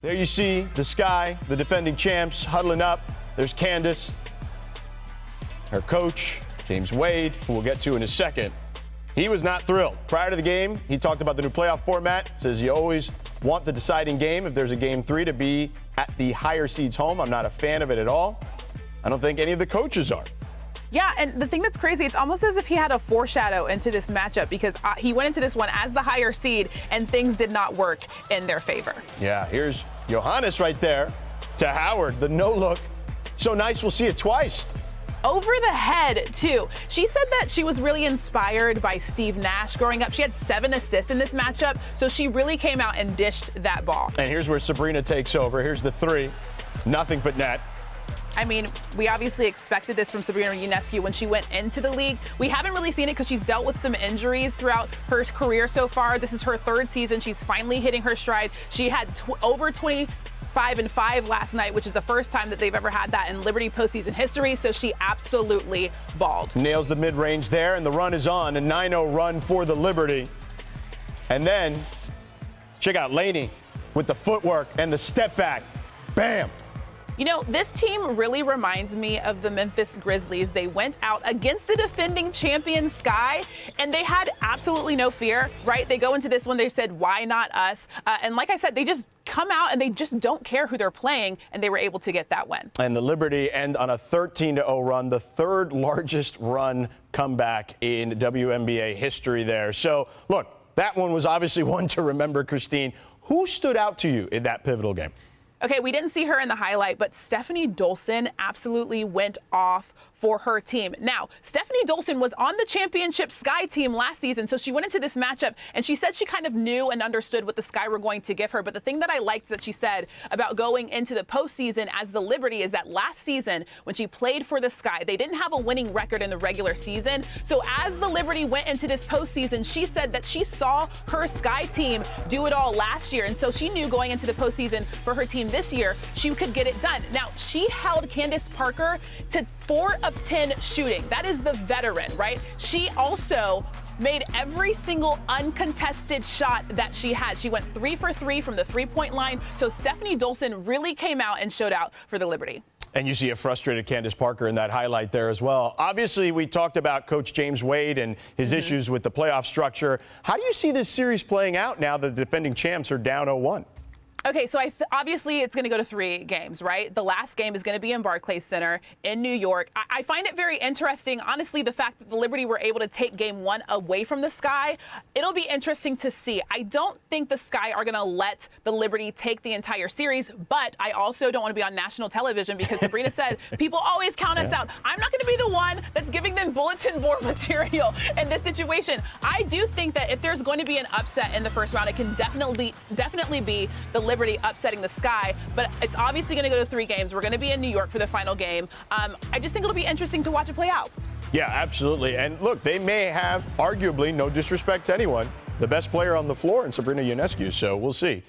There you see the Sky, the defending champs, huddling up. There's Candace, her coach, James Wade, who we'll get to in a second. He was not thrilled. Prior to the game, he talked about the new playoff format, says you always want the deciding game, if there's a game 3, to be at the higher seeds home. I'm not a fan of it at all. I don't think any of the coaches are. Yeah, and the thing that's crazy, it's almost as if he had a foreshadow into this matchup because he went into this one as the higher seed and things did not work in their favor. Yeah, here's Johannes right there to Howard, the no look. So nice, we'll see it twice. Over the head, too. She said that she was really inspired by Steve Nash growing up. She had 7 assists in this matchup, so she really came out and dished that ball. And here's where Sabrina takes over. Here's the 3. Nothing but net. I mean, we obviously expected this from Sabrina Ionescu when she went into the league. We haven't really seen it because she's dealt with some injuries throughout her career so far. This is her 3rd season. She's finally hitting her stride. She had over 25-5 last night, which is the first time that they've ever had that in Liberty postseason history, so she absolutely balled. Nails the mid-range there, and the run is on. A 9-0 run for the Liberty. And then, check out Laney with the footwork and the step back. Bam! You know, this team really reminds me of the Memphis Grizzlies. They went out against the defending champion Sky, and they had absolutely no fear, right? They go into this one, they said, why not us? And like I said, they just come out and they just don't care who they're playing, and they were able to get that win. And the Liberty end on a 13-0 run, the 3rd largest run comeback in WNBA history there. So, look, that one was obviously one to remember, Christine. Who stood out to you in that pivotal game? Okay, we didn't see her in the highlight, but Stephanie Dolson absolutely went off for her team. Now, Stephanie Dolson was on the championship Sky team last season, so she went into this matchup, and she said she kind of knew and understood what the Sky were going to give her. But the thing that I liked that she said about going into the postseason as the Liberty is that last season, when she played for the Sky, they didn't have a winning record in the regular season. So as the Liberty went into this postseason, she said that she saw her Sky team do it all last year, and so she knew going into the postseason for her team this year, she could get it done. Now, she held Candace Parker to 4 of 10 shooting. That is the veteran, right? She also made every single uncontested shot that she had. She went 3 for 3 from the 3-point line. So Stephanie Dolson really came out and showed out for the Liberty. And you see a frustrated Candace Parker in that highlight there as well. Obviously, we talked about Coach James Wade and his issues with the playoff structure. How do you see this series playing out now that the defending champs are down 0-1? Okay, so obviously it's going to go to 3 games, right? The last game is going to be in Barclays Center in New York. I find it very interesting, honestly, the fact that the Liberty were able to take game 1 away from the Sky. It'll be interesting to see. I don't think the Sky are going to let the Liberty take the entire series, but I also don't want to be on national television because Sabrina said people always count us out. I'm not going to be the one that's giving them bulletin board material in this situation. I do think that if there's going to be an upset in the first round, it can definitely be the Liberty upsetting the Sky, but it's obviously going to go to 3 games. We're going to be in New York for the final game. I just think it'll be interesting to watch it play out. Yeah, absolutely. And look, they may have, arguably, no disrespect to anyone, the best player on the floor in Sabrina Ionescu, so we'll see.